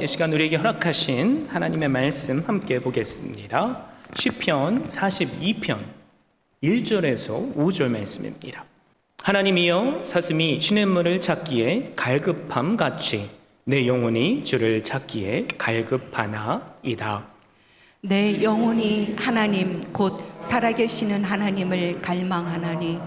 이 시간 우리에게 허락하신 하나님의 말씀 함께 보겠습니다. 시편 42편 1절에서 5절 말씀입니다. 하나님이여 사슴이 시냇물을 찾기에 갈급함 같이 내 영혼이 주를 찾기에 갈급하나이다. 내 영혼이 하나님 곧 살아계시는 하나님을 갈망하나니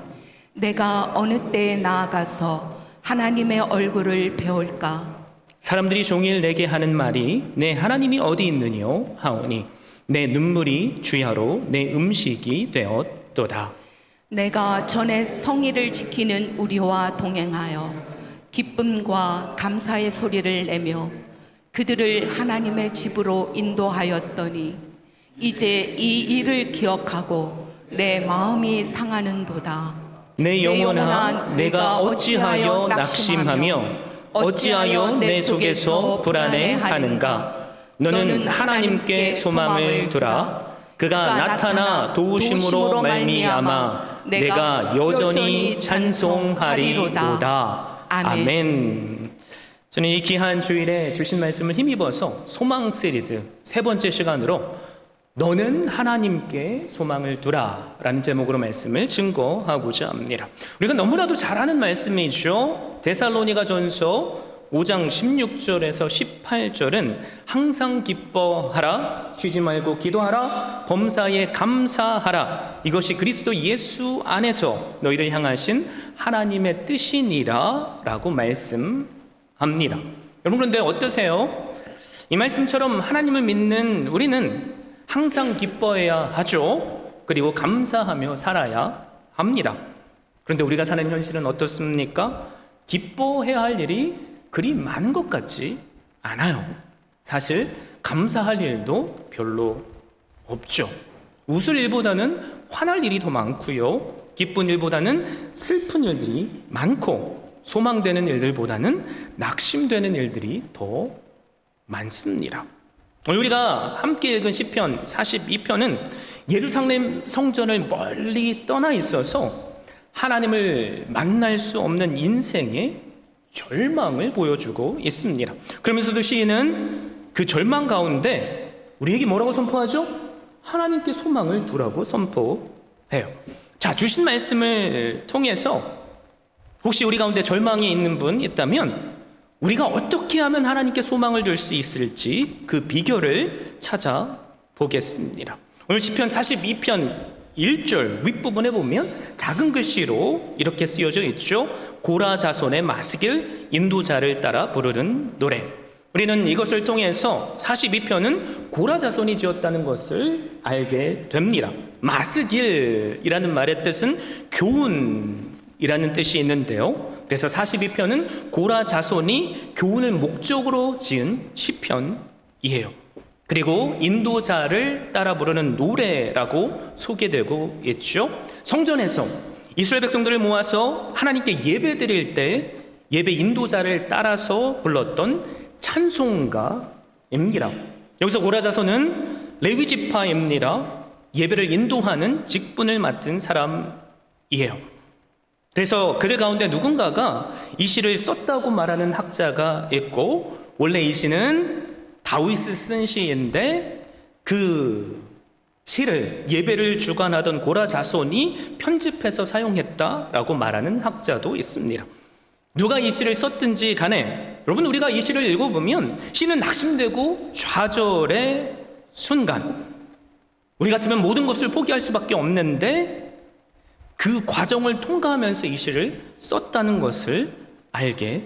내가 어느 때에 나아가서 하나님의 얼굴을 배울까? 사람들이 종일 내게 하는 말이 내 하나님이 어디 있느뇨 하오니 내 눈물이 주야로 내 음식이 되었도다. 내가 전에 성의를 지키는 우리와 동행하여 기쁨과 감사의 소리를 내며 그들을 하나님의 집으로 인도하였더니 이제 이 일을 기억하고 내 마음이 상하는도다. 내 영혼아 내가 어찌하여 낙심하며 어찌하여 내 속에서 불안해하는가? 너는 하나님께 소망을 두라. 그가 나타나 도우심으로 말미암아 내가 여전히 찬송하리로다. 아멘. 저는 이 귀한 주일에 주신 말씀을 힘입어서 소망 시리즈 세 번째 시간으로 너는 하나님께 소망을 두라 라는 제목으로 말씀을 증거하고자 합니다. 우리가 너무나도 잘 아는 말씀이죠. 데살로니가 전서 5장 16절에서 18절은 항상 기뻐하라, 쉬지 말고 기도하라, 범사에 감사하라, 이것이 그리스도 예수 안에서 너희를 향하신 하나님의 뜻이니라 라고 말씀합니다. 여러분, 그런데 어떠세요? 이 말씀처럼 하나님을 믿는 우리는 항상 기뻐해야 하죠. 그리고 감사하며 살아야 합니다. 그런데 우리가 사는 현실은 어떻습니까? 기뻐해야 할 일이 그리 많은 것 같지 않아요. 사실 감사할 일도 별로 없죠. 웃을 일보다는 화날 일이 더 많고요. 기쁜 일보다는 슬픈 일들이 많고 소망되는 일들보다는 낙심되는 일들이 더 많습니다. 우리가 함께 읽은 시편 42편은 예루살렘 성전을 멀리 떠나 있어서 하나님을 만날 수 없는 인생의 절망을 보여주고 있습니다. 그러면서도 시인은 그 절망 가운데 우리에게 뭐라고 선포하죠? 하나님께 소망을 두라고 선포해요. 자, 주신 말씀을 통해서 혹시 우리 가운데 절망이 있는 분 있다면 우리가 어떻게 하면 하나님께 소망을 줄 수 있을지 그 비결을 찾아보겠습니다. 오늘 시편 42편 1절 윗부분에 보면 작은 글씨로 이렇게 쓰여져 있죠. 고라 자손의 마스길 인도자를 따라 부르는 노래. 우리는 이것을 통해서 42편은 고라 자손이 지었다는 것을 알게 됩니다. 마스길이라는 말의 뜻은 교훈이라는 뜻이 있는데요. 그래서 42편은 고라 자손이 교훈을 목적으로 지은 시편이에요. 그리고 인도자를 따라 부르는 노래라고 소개되고 있죠. 성전에서 이스라엘 백성들을 모아서 하나님께 예배 드릴 때 예배 인도자를 따라서 불렀던 찬송가입니다. 여기서 고라 자손은 레위 지파입니다. 예배를 인도하는 직분을 맡은 사람이에요. 그래서 그들 가운데 누군가가 이 시를 썼다고 말하는 학자가 있고, 원래 이 시는 다윗이 쓴 시인데 그 시를 예배를 주관하던 고라 자손이 편집해서 사용했다라고 말하는 학자도 있습니다. 누가 이 시를 썼든지 간에 여러분, 우리가 이 시를 읽어보면 시는 낙심되고 좌절의 순간, 우리 같으면 모든 것을 포기할 수밖에 없는데 그 과정을 통과하면서 이 시를 썼다는 것을 알게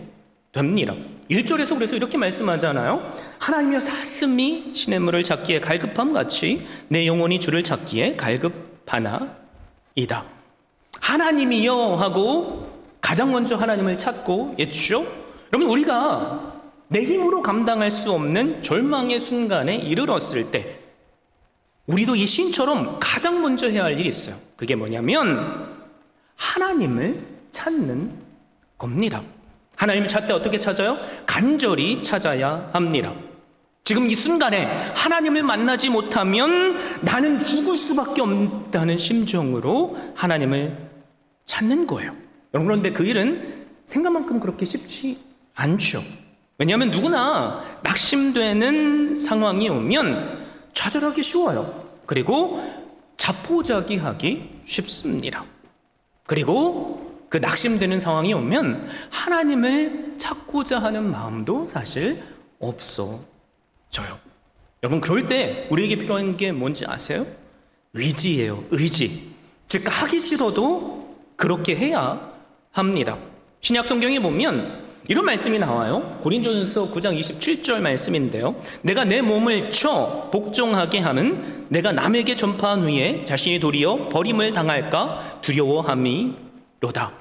됩니다. 1절에서 그래서 이렇게 말씀하잖아요. 하나님이여 사슴이 시냇물을 찾기에 갈급함 같이 내 영혼이 주를 찾기에 갈급하나이다. 하나님이여 하고 가장 먼저 하나님을 찾고 있죠. 여러분, 우리가 내 힘으로 감당할 수 없는 절망의 순간에 이르렀을 때 우리도 이 시인처럼 가장 먼저 해야 할 일이 있어요. 그게 뭐냐면 하나님을 찾는 겁니다. 하나님을 찾을 때 어떻게 찾아요? 간절히 찾아야 합니다. 지금 이 순간에 하나님을 만나지 못하면 나는 죽을 수밖에 없다는 심정으로 하나님을 찾는 거예요. 여러분, 그런데 그 일은 생각만큼 그렇게 쉽지 않죠. 왜냐하면 누구나 낙심되는 상황이 오면 좌절하기 쉬워요. 그리고 자포자기하기 쉽습니다. 그리고 그 낙심되는 상황이 오면 하나님을 찾고자 하는 마음도 사실 없어져요. 여러분, 그럴 때 우리에게 필요한 게 뭔지 아세요? 의지예요. 의지. 즉, 하기 싫어도 그렇게 해야 합니다. 신약 성경에 보면 이런 말씀이 나와요. 고린도전서 9장 27절 말씀인데요. 내가 내 몸을 쳐 복종하게 함은 내가 남에게 전파한 후에 자신이 도리어 버림을 당할까 두려워함이로다.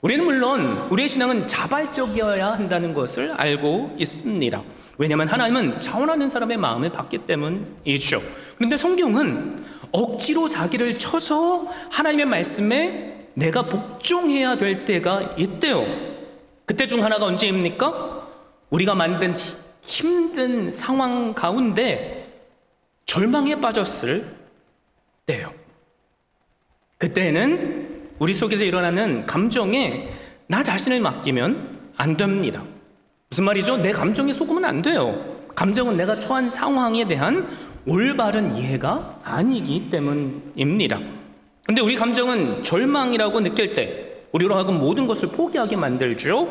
우리는 물론 우리의 신앙은 자발적이어야 한다는 것을 알고 있습니다. 왜냐하면 하나님은 자원하는 사람의 마음을 받기 때문이죠. 그런데 성경은 억지로 자기를 쳐서 하나님의 말씀에 내가 복종해야 될 때가 있대요. 그때 중 하나가 언제입니까? 우리가 만든 힘든 상황 가운데 절망에 빠졌을 때요. 그때는 우리 속에서 일어나는 감정에 나 자신을 맡기면 안 됩니다. 무슨 말이죠? 내 감정에 속으면 안 돼요. 감정은 내가 처한 상황에 대한 올바른 이해가 아니기 때문입니다. 근데 우리 감정은 절망이라고 느낄 때 우리로 하여금 모든 것을 포기하게 만들죠.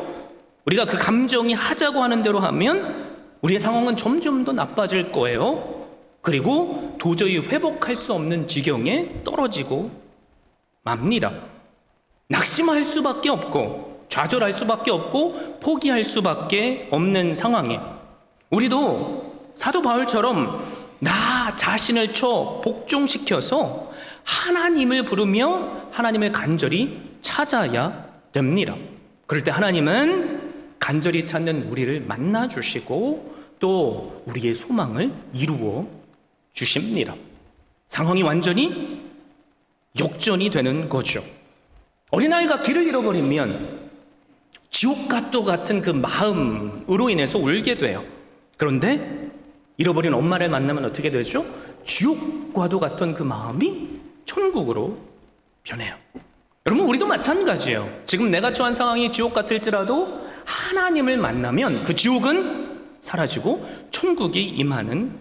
우리가 그 감정이 하자고 하는 대로 하면 우리의 상황은 점점 더 나빠질 거예요. 그리고 도저히 회복할 수 없는 지경에 떨어지고 맙니다. 낙심할 수밖에 없고 좌절할 수밖에 없고 포기할 수밖에 없는 상황에 우리도 사도 바울처럼 나 자신을 쳐 복종시켜서 하나님을 부르며 하나님을 간절히 찾아야 됩니다. 그럴 때 하나님은 간절히 찾는 우리를 만나 주시고 또 우리의 소망을 이루어 주십니다. 상황이 완전히 역전이 되는 거죠. 어린아이가 길을 잃어버리면 지옥과도 같은 그 마음으로 인해서 울게 돼요. 그런데 잃어버린 엄마를 만나면 어떻게 되죠? 지옥과도 같은 그 마음이 천국으로 변해요. 여러분, 우리도 마찬가지예요. 지금 내가 처한 상황이 지옥 같을지라도 하나님을 만나면 그 지옥은 사라지고 천국이 임하는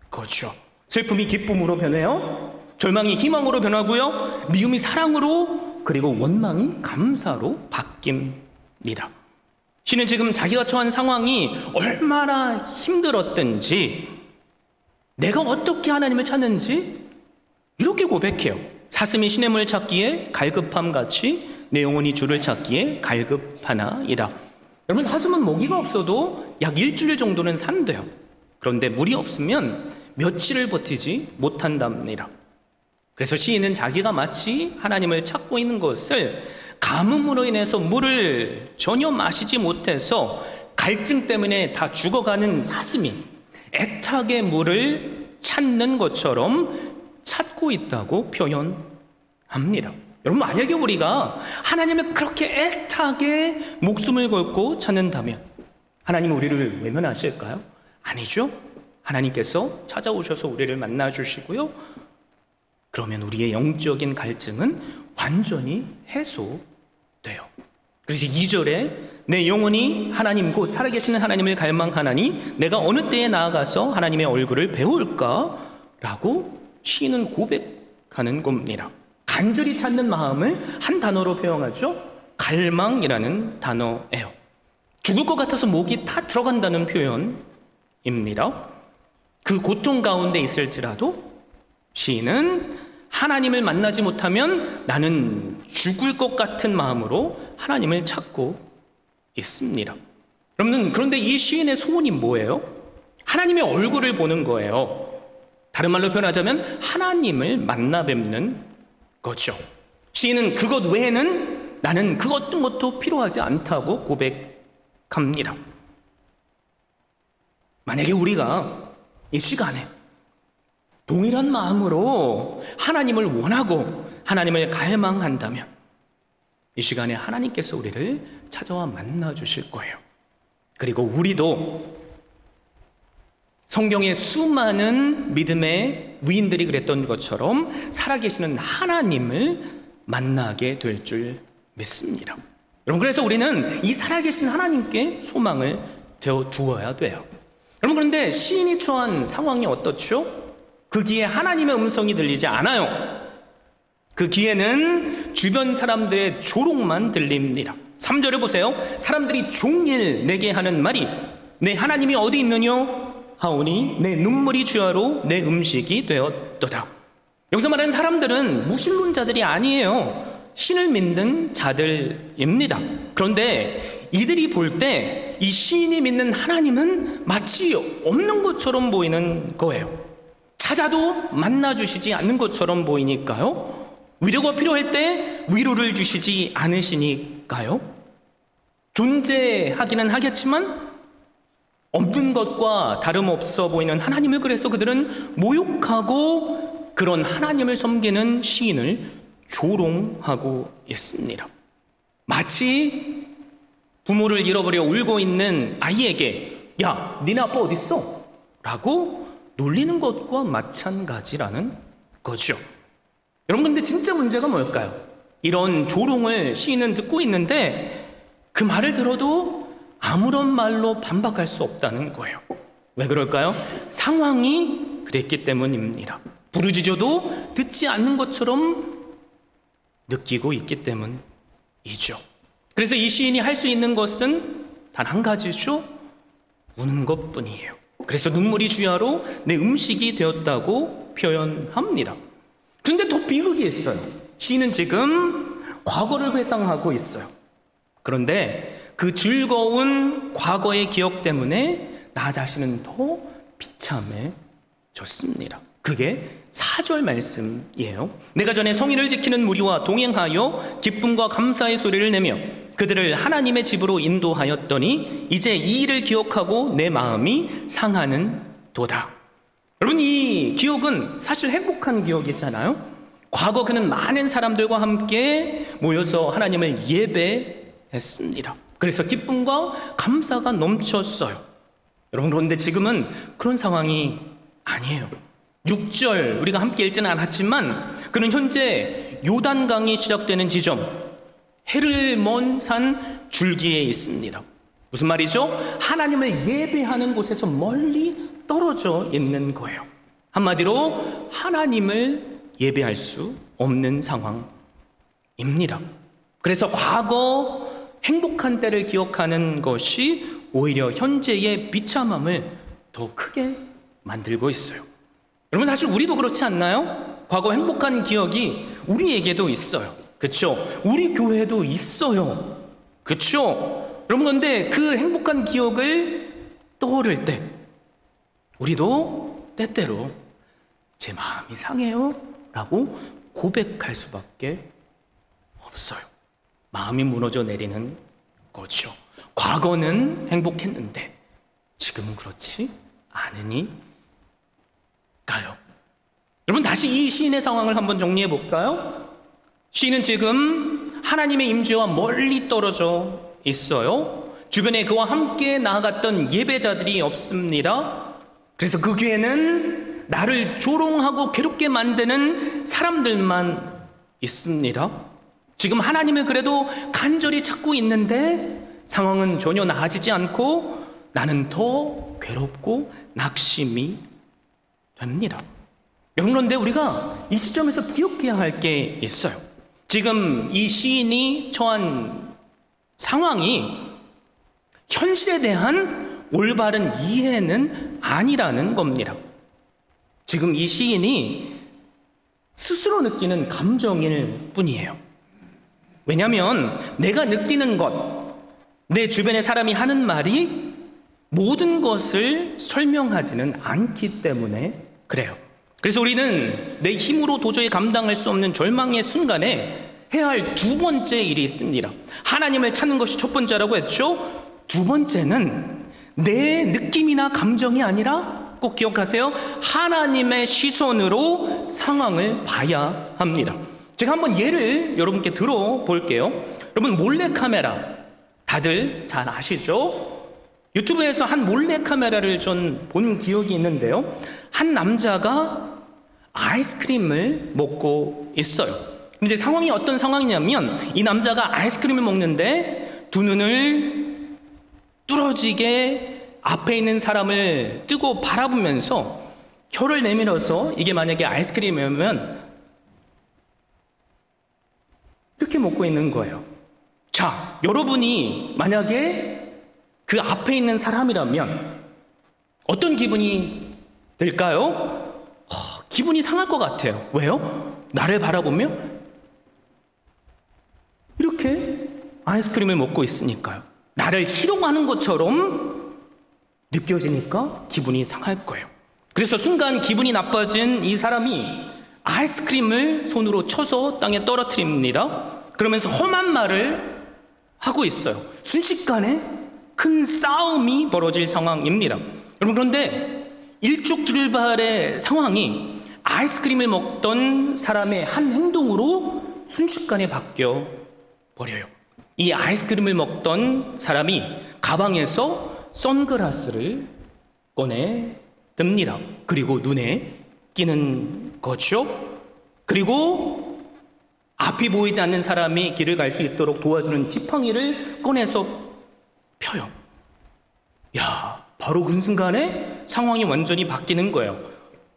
거죠. 슬픔이 기쁨으로 변해요. 절망이 희망으로 변하고요. 미움이 사랑으로, 그리고 원망이 감사로 바뀝니다. 시는 지금 자기가 처한 상황이 얼마나 힘들었든지, 내가 어떻게 하나님을 찾는지 이렇게 고백해요. 사슴이 시냇물 찾기에 갈급함 같이 내 영혼이 주를 찾기에 갈급하나이다. 여러분, 사슴은 먹이가 없어도 약 일주일 정도는 산대요. 그런데 물이 없으면 며칠을 버티지 못한답니다. 그래서 시인은 자기가 마치 하나님을 찾고 있는 것을 가뭄으로 인해서 물을 전혀 마시지 못해서 갈증 때문에 다 죽어가는 사슴이 애타게 물을 찾는 것처럼 찾고 있다고 표현합니다. 여러분, 만약에 우리가 하나님을 그렇게 애타게 목숨을 걸고 찾는다면 하나님은 우리를 외면하실까요? 아니죠. 하나님께서 찾아오셔서 우리를 만나주시고요. 그러면 우리의 영적인 갈증은 완전히 해소돼요. 그래서 2절에 내 영혼이 하나님 곧 살아계시는 하나님을 갈망하나니 내가 어느 때에 나아가서 하나님의 얼굴을 배울까? 라고 시인은 고백하는 겁니다. 간절히 찾는 마음을 한 단어로 표현하죠. 갈망이라는 단어예요. 죽을 것 같아서 목이 다 들어간다는 표현입니다. 그 고통 가운데 있을지라도 시인은 하나님을 만나지 못하면 나는 죽을 것 같은 마음으로 하나님을 찾고 있습니다. 여러분, 그런데 이 시인의 소원이 뭐예요? 하나님의 얼굴을 보는 거예요. 다른 말로 표현하자면 하나님을 만나 뵙는 거죠. 시인은 그것 외에는 나는 그 어떤 것도 필요하지 않다고 고백합니다. 만약에 우리가 이 시간에 동일한 마음으로 하나님을 원하고 하나님을 갈망한다면 이 시간에 하나님께서 우리를 찾아와 만나 주실 거예요. 그리고 우리도 성경의 수많은 믿음의 위인들이 그랬던 것처럼 살아계시는 하나님을 만나게 될 줄 믿습니다. 여러분, 그래서 우리는 이 살아계신 하나님께 소망을 되어 두어야 돼요. 여러분, 그런데 시인이 처한 상황이 어떻죠? 그 귀에 하나님의 음성이 들리지 않아요. 그 귀에는 주변 사람들의 조롱만 들립니다. 3절에 보세요. 사람들이 종일 내게 하는 말이 내 하나님이 어디 있느냐 하오니 내 눈물이 주야로 내 음식이 되었도다. 여기서 말하는 사람들은 무신론자들이 아니에요. 신을 믿는 자들입니다. 그런데 이들이 볼 때 이 시인이 믿는 하나님은 마치 없는 것처럼 보이는 거예요. 찾아도 만나주시지 않는 것처럼 보이니까요. 위로가 필요할 때 위로를 주시지 않으시니까요. 존재하기는 하겠지만 없는 것과 다름없어 보이는 하나님을, 그래서 그들은 모욕하고 그런 하나님을 섬기는 시인을 조롱하고 있습니다. 마치 부모를 잃어버려 울고 있는 아이에게 야, 니네 아빠 어딨어? 라고 놀리는 것과 마찬가지라는 거죠. 여러분, 근데 진짜 문제가 뭘까요? 이런 조롱을 시인은 듣고 있는데 그 말을 들어도 아무런 말로 반박할 수 없다는 거예요. 왜 그럴까요? 상황이 그랬기 때문입니다. 부르짖어도 듣지 않는 것처럼 느끼고 있기 때문이죠. 그래서 이 시인이 할 수 있는 것은 단 한 가지죠. 우는 것뿐이에요. 그래서 눈물이 주야로 내 음식이 되었다고 표현합니다. 근데 더 비극이 있어요. 시인은 지금 과거를 회상하고 있어요. 그런데 그 즐거운 과거의 기억 때문에 나 자신은 더 비참해졌습니다. 그게 4절 말씀이에요. 내가 전에 성의를 지키는 무리와 동행하여 기쁨과 감사의 소리를 내며 그들을 하나님의 집으로 인도하였더니 이제 이 일을 기억하고 내 마음이 상하는 도다. 여러분, 이 기억은 사실 행복한 기억이잖아요. 과거 그는 많은 사람들과 함께 모여서 하나님을 예배했습니다. 그래서 기쁨과 감사가 넘쳤어요. 여러분, 그런데 지금은 그런 상황이 아니에요. 6절 우리가 함께 읽지는 않았지만 그는 현재 요단강이 시작되는 지점 헤르몬 산 줄기에 있습니다. 무슨 말이죠? 하나님을 예배하는 곳에서 멀리 떨어져 있는 거예요. 한마디로 하나님을 예배할 수 없는 상황입니다. 그래서 과거 행복한 때를 기억하는 것이 오히려 현재의 비참함을 더 크게 만들고 있어요. 여러분, 사실 우리도 그렇지 않나요? 과거 행복한 기억이 우리에게도 있어요. 그렇죠? 우리 교회도 있어요. 그렇죠? 여러분, 그런데 그 행복한 기억을 떠오를 때 우리도 때때로 제 마음이 상해요 라고 고백할 수밖에 없어요. 마음이 무너져 내리는 거죠. 과거는 행복했는데 지금은 그렇지 않으니까요. 여러분, 다시 이 시인의 상황을 한번 정리해 볼까요? 시인은 지금 하나님의 임재와 멀리 떨어져 있어요. 주변에 그와 함께 나아갔던 예배자들이 없습니다. 그래서 그 귀에는 나를 조롱하고 괴롭게 만드는 사람들만 있습니다. 지금 하나님을 그래도 간절히 찾고 있는데 상황은 전혀 나아지지 않고 나는 더 괴롭고 낙심이 됩니다. 여러분, 그런데 우리가 이 시점에서 기억해야 할 게 있어요. 지금 이 시인이 처한 상황이 현실에 대한 올바른 이해는 아니라는 겁니다. 지금 이 시인이 스스로 느끼는 감정일 뿐이에요. 왜냐하면 내가 느끼는 것, 내 주변의 사람이 하는 말이 모든 것을 설명하지는 않기 때문에 그래요. 그래서 우리는 내 힘으로 도저히 감당할 수 없는 절망의 순간에 해야 할 두 번째 일이 있습니다. 하나님을 찾는 것이 첫 번째라고 했죠. 두 번째는 내 느낌이나 감정이 아니라 꼭 기억하세요. 하나님의 시선으로 상황을 봐야 합니다. 제가 한번 예를 여러분께 들어볼게요. 여러분, 몰래카메라 다들 잘 아시죠? 유튜브에서 한 몰래카메라를 전 본 기억이 있는데요. 한 남자가 아이스크림을 먹고 있어요. 근데 상황이 어떤 상황이냐면 이 남자가 아이스크림을 먹는데 두 눈을 뚫어지게 앞에 있는 사람을 뜨고 바라보면서 혀를 내밀어서, 이게 만약에 아이스크림이면 이렇게 먹고 있는 거예요. 자, 여러분이 만약에 그 앞에 있는 사람이라면 어떤 기분이 들까요? 기분이 상할 것 같아요. 왜요? 나를 바라보며 이렇게 아이스크림을 먹고 있으니까요. 나를 희롱하는 것처럼 느껴지니까 기분이 상할 거예요. 그래서 순간 기분이 나빠진 이 사람이 아이스크림을 손으로 쳐서 땅에 떨어뜨립니다. 그러면서 험한 말을 하고 있어요. 순식간에 큰 싸움이 벌어질 상황입니다. 여러분, 그런데 일촉즉발의 상황이 아이스크림을 먹던 사람의 한 행동으로 순식간에 바뀌어 버려요. 이 아이스크림을 먹던 사람이 가방에서 선글라스를 꺼내 듭니다. 그리고 눈에 끼는 거죠. 그리고 앞이 보이지 않는 사람이 길을 갈 수 있도록 도와주는 지팡이를 꺼내서 펴요. 야, 바로 그 순간에 상황이 완전히 바뀌는 거예요.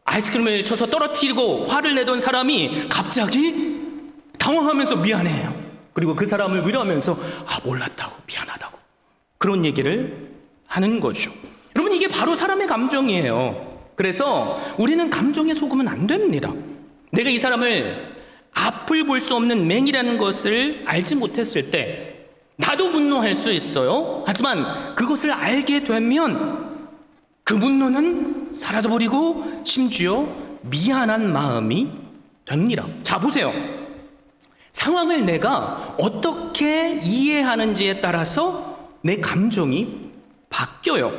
아이스크림을 쳐서 떨어뜨리고 화를 내던 사람이 갑자기 당황하면서 미안해요. 그리고 그 사람을 위로하면서 몰랐다고, 미안하다고, 그런 얘기를 하는 거죠. 여러분, 이게 바로 사람의 감정이에요. 그래서 우리는 감정에 속으면 안 됩니다. 내가 이 사람을 앞을 볼 수 없는 맹이라는 것을 알지 못했을 때 나도 분노할 수 있어요. 하지만 그것을 알게 되면 그 분노는 사라져버리고 심지어 미안한 마음이 됩니다. 자, 보세요. 상황을 내가 어떻게 이해하는지에 따라서 내 감정이 바뀌어요.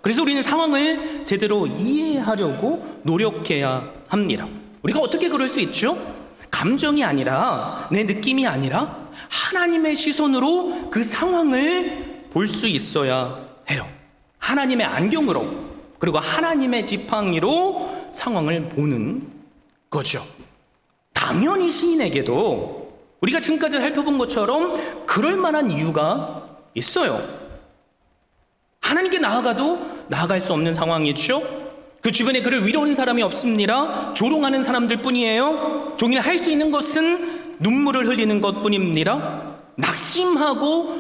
그래서 우리는 상황을 제대로 이해하려고 노력해야 합니다. 우리가 어떻게 그럴 수 있죠? 감정이 아니라, 내 느낌이 아니라 하나님의 시선으로 그 상황을 볼 수 있어야 해요. 하나님의 안경으로, 그리고 하나님의 지팡이로 상황을 보는 거죠. 당연히 시인에게도 우리가 지금까지 살펴본 것처럼 그럴 만한 이유가 있어요. 하나님께 나아가도 나아갈 수 없는 상황이죠. 그 주변에 그를 위로하는 사람이 없습니다. 조롱하는 사람들 뿐이에요. 종일 할 수 있는 것은 눈물을 흘리는 것뿐입니다. 낙심하고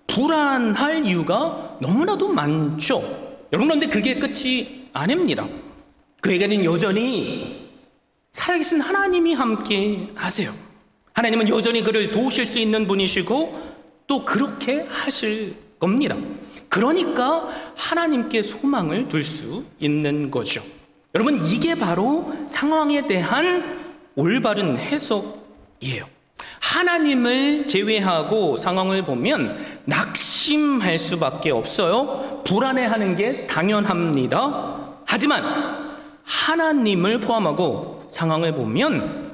불안할 이유가 너무나도 많죠. 여러분, 그런데 그게 끝이 아닙니다. 그에게는 여전히 살아계신 하나님이 함께 하세요. 하나님은 여전히 그를 도우실 수 있는 분이시고 또 그렇게 하실 겁니다. 그러니까 하나님께 소망을 둘 수 있는 거죠. 여러분, 이게 바로 상황에 대한 올바른 해석이에요. 하나님을 제외하고 상황을 보면 낙심할 수밖에 없어요. 불안해하는 게 당연합니다. 하지만 하나님을 포함하고 상황을 보면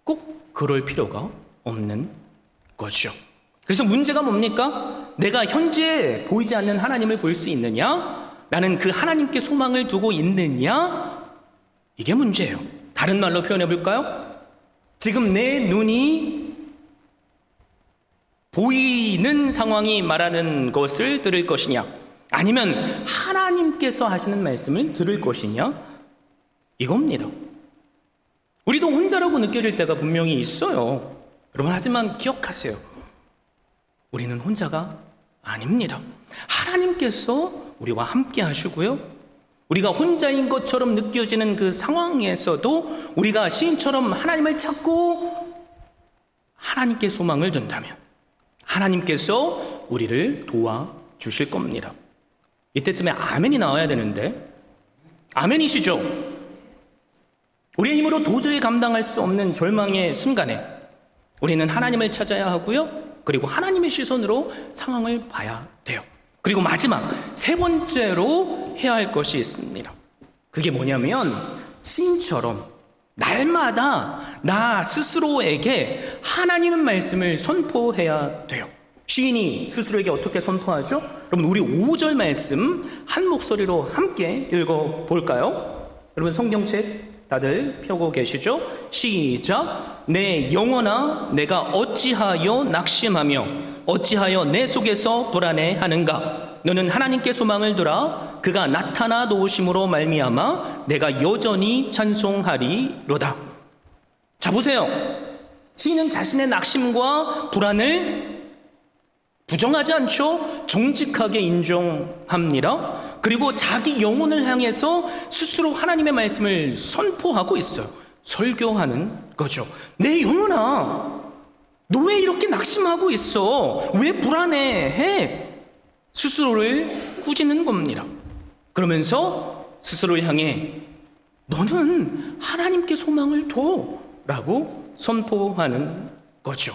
꼭 그럴 필요가 없는 거죠. 그래서 문제가 뭡니까? 내가 현재 보이지 않는 하나님을 볼 수 있느냐? 나는 그 하나님께 소망을 두고 있느냐? 이게 문제예요. 다른 말로 표현해 볼까요? 지금 내 눈이 보이는 상황이 말하는 것을 들을 것이냐, 아니면 하나님께서 하시는 말씀을 들을 것이냐, 이겁니다. 우리도 혼자라고 느껴질 때가 분명히 있어요. 여러분, 하지만 기억하세요. 우리는 혼자가 아닙니다. 하나님께서 우리와 함께 하시고요. 우리가 혼자인 것처럼 느껴지는 그 상황에서도 우리가 시인처럼 하나님을 찾고 하나님께 소망을 둔다면 하나님께서 우리를 도와주실 겁니다. 이때쯤에 아멘이 나와야 되는데, 아멘이시죠? 우리의 힘으로 도저히 감당할 수 없는 절망의 순간에 우리는 하나님을 찾아야 하고요. 그리고 하나님의 시선으로 상황을 봐야 돼요. 그리고 마지막 세 번째로 해야 할 것이 있습니다. 그게 뭐냐면 시인처럼 날마다 나 스스로에게 하나님의 말씀을 선포해야 돼요. 시인이 스스로에게 어떻게 선포하죠? 여러분, 우리 5절 말씀 한 목소리로 함께 읽어볼까요? 여러분, 성경책 다들 펴고 계시죠? 시작. 내 영혼아, 내가 어찌하여 낙심하며 어찌하여 내 속에서 불안해하는가? 너는 하나님께 소망을 두라. 그가 나타나 도우심으로 말미암아 내가 여전히 찬송하리로다. 자, 보세요. 시인은 자신의 낙심과 불안을 부정하지 않죠. 정직하게 인정합니다. 그리고 자기 영혼을 향해서 스스로 하나님의 말씀을 선포하고 있어요. 설교하는 거죠. 내 영혼아, 너 왜 이렇게 낙심하고 있어? 왜 불안해해? 스스로를 꾸짖는 겁니다. 그러면서 스스로를 향해 너는 하나님께 소망을 둬라고 선포하는 거죠.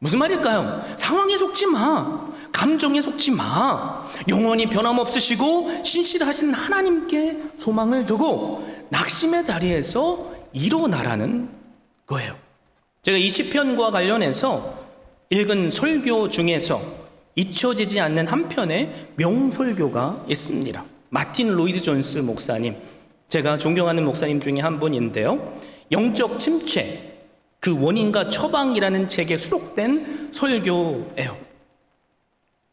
무슨 말일까요? 상황에 속지 마. 감정에 속지 마. 영원히 변함없으시고 신실하신 하나님께 소망을 두고 낙심의 자리에서 일어나라는 거예요. 제가 이 시편과 관련해서 읽은 설교 중에서 잊혀지지 않는 한 편의 명설교가 있습니다. 마틴 로이드 존스 목사님, 제가 존경하는 목사님 중에 한 분인데요. 영적 침체, 그 원인과 처방이라는 책에 수록된 설교예요.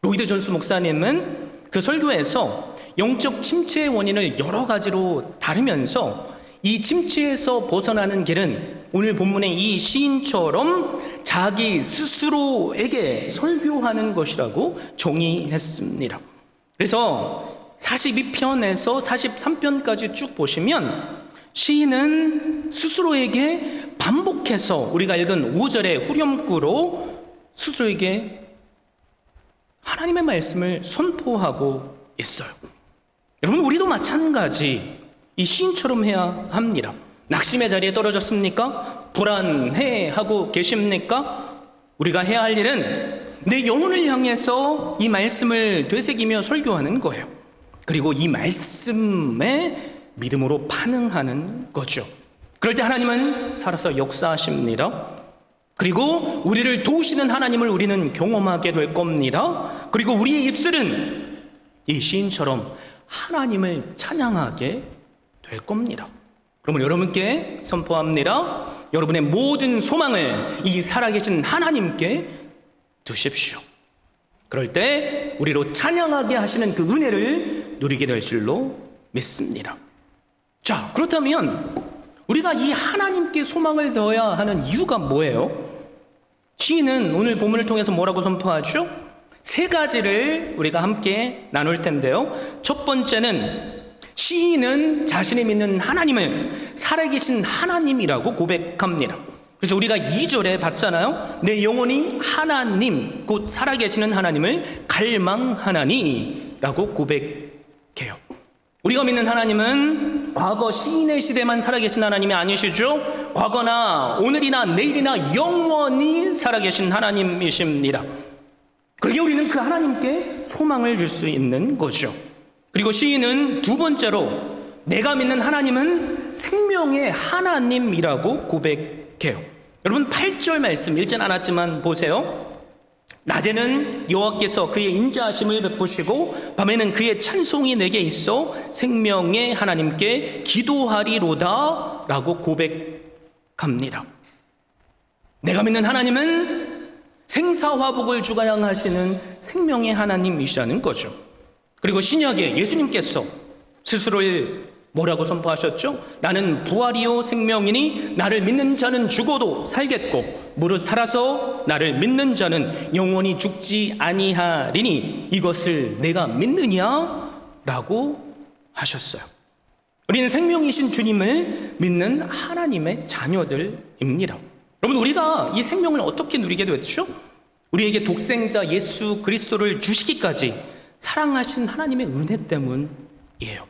로이드 존스 목사님은 그 설교에서 영적 침체의 원인을 여러 가지로 다루면서 이 침체에서 벗어나는 길은 오늘 본문의 이 시인처럼 자기 스스로에게 설교하는 것이라고 정의했습니다. 그래서 42편에서 43편까지 쭉 보시면 시인은 스스로에게 반복해서 우리가 읽은 5절의 후렴구로 스스로에게 하나님의 말씀을 선포하고 있어요. 여러분, 우리도 마찬가지 이 시인처럼 해야 합니다. 낙심의 자리에 떨어졌습니까? 불안해하고 계십니까? 우리가 해야 할 일은 내 영혼을 향해서 이 말씀을 되새기며 설교하는 거예요. 그리고 이 말씀에 믿음으로 반응하는 거죠. 그럴 때 하나님은 살아서 역사하십니다. 그리고 우리를 도우시는 하나님을 우리는 경험하게 될 겁니다. 그리고 우리의 입술은 이 시인처럼 하나님을 찬양하게 될 겁니다. 그러면 여러분께 선포합니다. 여러분의 모든 소망을 이 살아계신 하나님께 두십시오. 그럴 때 우리로 찬양하게 하시는 그 은혜를 누리게 될 줄로 믿습니다. 자, 그렇다면 우리가 이 하나님께 소망을 둬야 하는 이유가 뭐예요? 시인은 오늘 본문을 통해서 뭐라고 선포하죠? 세 가지를 우리가 함께 나눌 텐데요. 첫 번째는 시인은 자신이 믿는 하나님을 살아계신 하나님이라고 고백합니다. 그래서 우리가 2절에 봤잖아요. 내 영혼이 하나님, 곧 살아계시는 하나님을 갈망하나니 라고 고백해요. 우리가 믿는 하나님은 과거 시인의 시대만 살아계신 하나님이 아니시죠. 과거나 오늘이나 내일이나 영원히 살아계신 하나님이십니다. 그러기에 우리는 그 하나님께 소망을 줄 수 있는 거죠. 그리고 시인은 두 번째로 내가 믿는 하나님은 생명의 하나님이라고 고백해요. 여러분 8절 말씀 읽진 않았지만 보세요. 낮에는 여호와께서 그의 인자하심을 베푸시고 밤에는 그의 찬송이 내게 있어 생명의 하나님께 기도하리로다 라고 고백합니다. 내가 믿는 하나님은 생사화복을 주관하시는 생명의 하나님이시라는 거죠. 그리고 신약에 예수님께서 스스로를 뭐라고 선포하셨죠? 나는 부활이요 생명이니 나를 믿는 자는 죽어도 살겠고 무릇 살아서 나를 믿는 자는 영원히 죽지 아니하리니 이것을 내가 믿느냐? 라고 하셨어요. 우리는 생명이신 주님을 믿는 하나님의 자녀들입니다. 여러분, 우리가 이 생명을 어떻게 누리게 됐죠? 우리에게 독생자 예수 그리스도를 주시기까지 사랑하신 하나님의 은혜 때문이에요.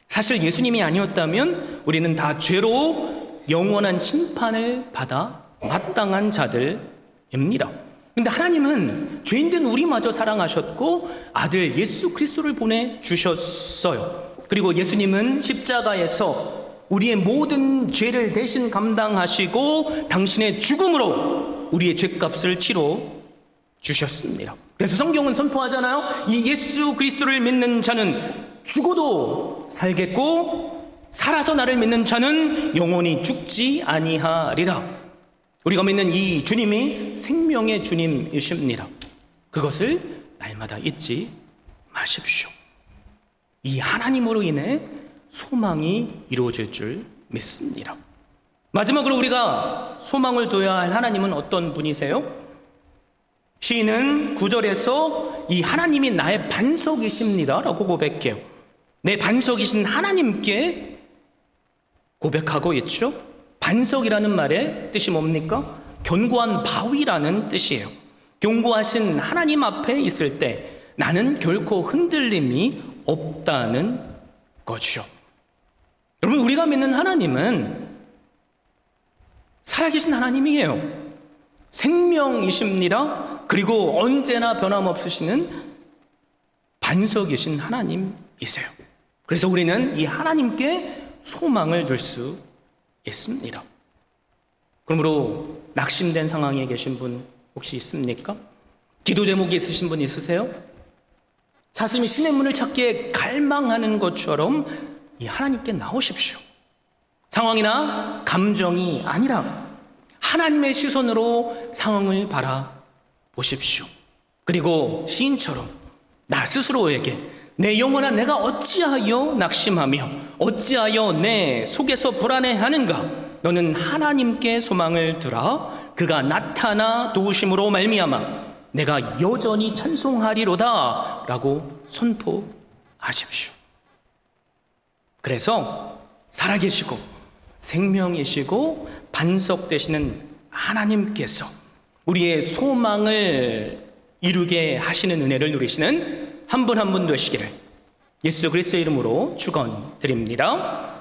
사실 예수님이 아니었다면 우리는 다 죄로 영원한 심판을 받아 마땅한 자들입니다. 근데 하나님은 죄인된 우리마저 사랑하셨고 아들 예수 그리스도를 보내주셨어요. 그리고 예수님은 십자가에서 우리의 모든 죄를 대신 감당하시고 당신의 죽음으로 우리의 죄값을 치러 주셨습니다. 그래서 성경은 선포하잖아요. 이 예수 그리스도를 믿는 자는 죽어도 살겠고 살아서 나를 믿는 자는 영원히 죽지 아니하리라. 우리가 믿는 이 주님이 생명의 주님이십니다. 그것을 날마다 잊지 마십시오. 이 하나님으로 인해 소망이 이루어질 줄 믿습니다. 마지막으로 우리가 소망을 둬야 할 하나님은 어떤 분이세요? 시인은 9절에서 이 하나님이 나의 반석이십니다 라고 고백해요. 내 반석이신 하나님께 고백하고 있죠. 반석이라는 말의 뜻이 뭡니까? 견고한 바위라는 뜻이에요. 견고하신 하나님 앞에 있을 때 나는 결코 흔들림이 없다는 거죠. 여러분, 우리가 믿는 하나님은 살아계신 하나님이에요. 생명이십니다. 그리고 언제나 변함없으시는 반석이신 하나님이세요. 그래서 우리는 이 하나님께 소망을 둘 수 있습니다. 그러므로 낙심된 상황에 계신 분 혹시 있습니까? 기도 제목이 있으신 분 있으세요? 사슴이 신의 문을 찾기에 갈망하는 것처럼 이 하나님께 나오십시오. 상황이나 감정이 아니라 하나님의 시선으로 상황을 바라보십시오. 그리고 시인처럼 나 스스로에게 내 영혼아 내가 어찌하여 낙심하며 어찌하여 내 속에서 불안해하는가? 너는 하나님께 소망을 두라. 그가 나타나 도우심으로 말미암아 내가 여전히 찬송하리로다 라고 선포하십시오. 그래서 살아계시고 생명이시고 반석 되시는 하나님께서 우리의 소망을 이루게 하시는 은혜를 누리시는 한 분 한 분 되시기를 예수 그리스도의 이름으로 축원드립니다.